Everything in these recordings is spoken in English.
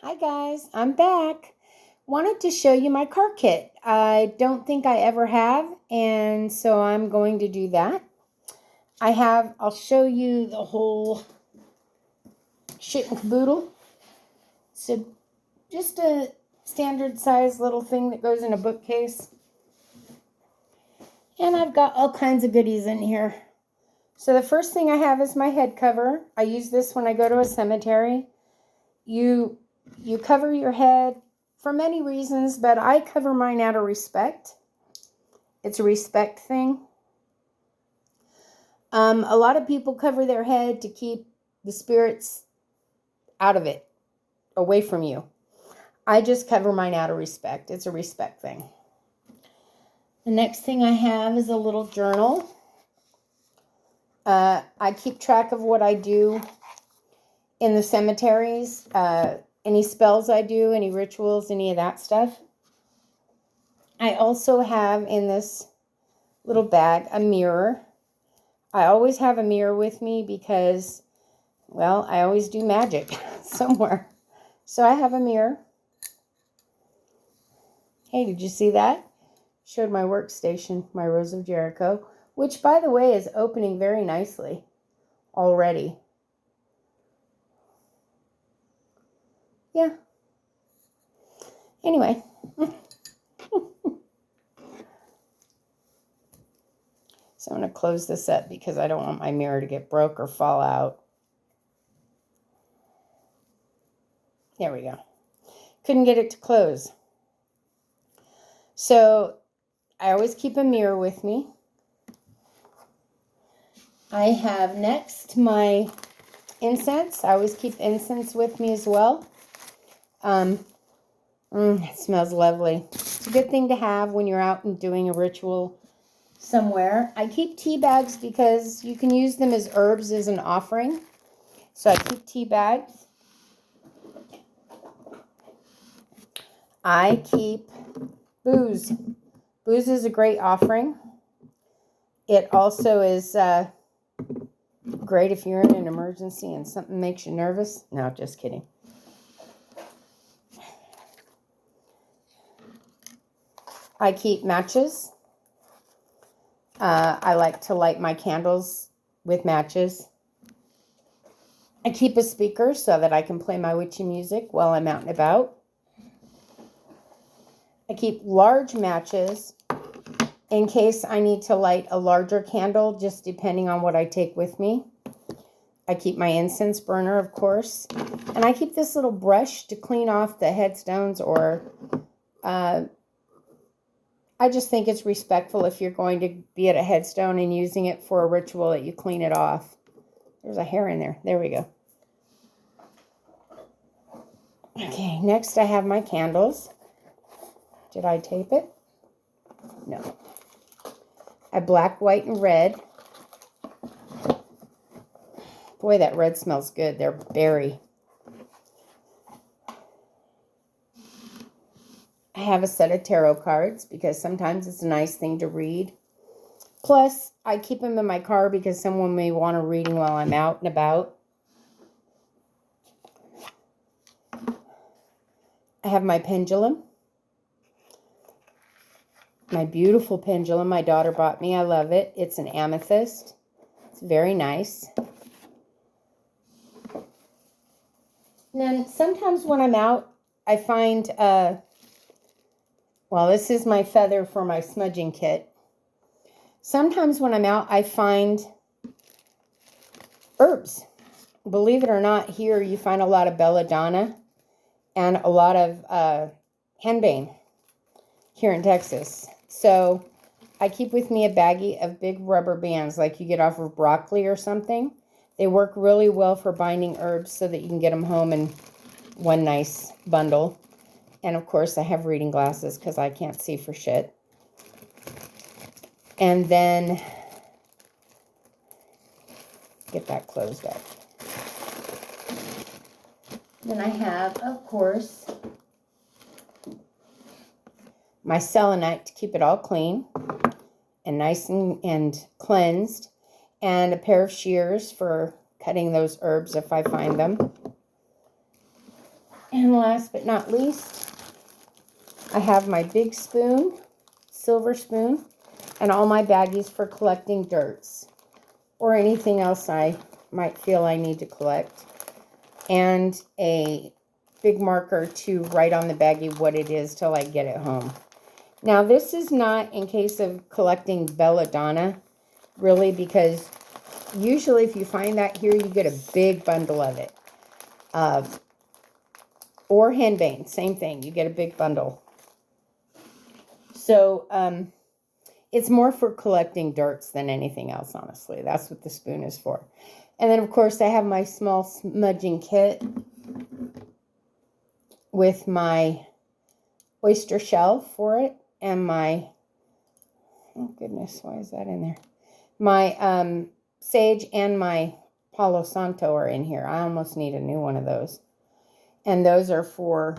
Hi guys, I'm back. Wanted to show you my car kit. I don't think I ever have, and so I'm going to do that. I'll show you the whole shit and caboodle. So just a standard size little thing that goes in a bookcase. And I've got all kinds of goodies in here. So the first thing I have is my head cover. I use this when I go to a cemetery. You cover your head for many reasons, but I cover mine out of respect. It's a respect thing. A lot of people cover their head to keep the spirits out of it, away from you. I just cover mine out of respect. It's a respect thing. The next thing I have is a little journal. I keep track of what I do in the cemeteries, any spells I do, any rituals, any of that stuff. I also have in this little bag a mirror. I always have a mirror with me because, well, I always do magic somewhere. So I have a mirror. Hey, did you see that? Showed my workstation, my Rose of Jericho, which, by the way, is opening very nicely already. Yeah. Anyway. So I'm going to close this up because I don't want my mirror to get broke or fall out. There we go. Couldn't get it to close. So I always keep a mirror with me. I have next my incense. I always keep incense with me as well. It smells lovely. It's a good thing to have when you're out and doing a ritual somewhere. I keep tea bags because you can use them as herbs as an offering. So I keep tea bags. I keep booze. Booze is a great offering. It also is great if you're in an emergency and something makes you nervous. No, just kidding. I keep matches. I like to light my candles with matches. I keep a speaker so that I can play my witchy music while I'm out and about. I keep large matches in case I need to light a larger candle, just depending on what I take with me. I keep my incense burner, of course. And I keep this little brush to clean off the headstones, or I just think it's respectful if you're going to be at a headstone and using it for a ritual that you clean it off. There's a hair in there. There we go. Okay, next I have my candles. Did I tape it? No. I have black, white, and red. Boy, that red smells good. They're berry. I have a set of tarot cards because sometimes it's a nice thing to read. Plus, I keep them in my car because someone may want a reading while I'm out and about. I have my pendulum. My beautiful pendulum my daughter bought me. I love it. It's an amethyst. It's very nice. And then sometimes when I'm out, I find, well, this is my feather for my smudging kit. Sometimes when I'm out, I find herbs. Believe it or not, here you find a lot of belladonna and a lot of henbane here in Texas. So I keep with me a baggie of big rubber bands like you get off of broccoli or something. They work really well for binding herbs so that you can get them home in one nice bundle. And of course I have reading glasses because I can't see for shit. And then get that closed up. Then I have, of course, my selenite to keep it all clean and nice and cleansed, and a pair of shears for cutting those herbs if I find them. And last but not least, I have my big spoon, silver spoon, and all my baggies for collecting dirts or anything else I might feel I need to collect. And a big marker to write on the baggie what it is till I get it home. Now, this is not in case of collecting belladonna, really, because usually if you find that here, you get a big bundle of it. Or henbane, same thing. You get a big bundle. So, it's more for collecting dirts than anything else, honestly. That's what the spoon is for. And then, of course, I have my small smudging kit with my oyster shell for it and my, oh goodness, why is that in there? My sage and my Palo Santo are in here. I almost need a new one of those. And those are for,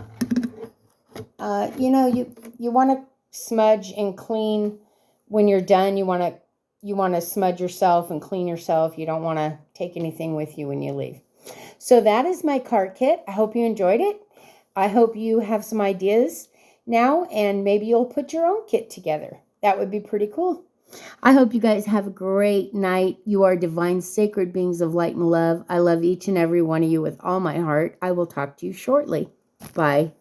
you know, you want to smudge and clean when you're done. You want to smudge yourself and clean yourself. You don't want to take anything with you when you leave. So that is my card kit. I hope you enjoyed it. I hope you have some ideas now, and maybe you'll put your own kit together. That would be pretty cool. I hope you guys have a great night. You are divine, sacred beings of light and love. I love each and every one of you with all my heart. I will talk to you shortly. Bye.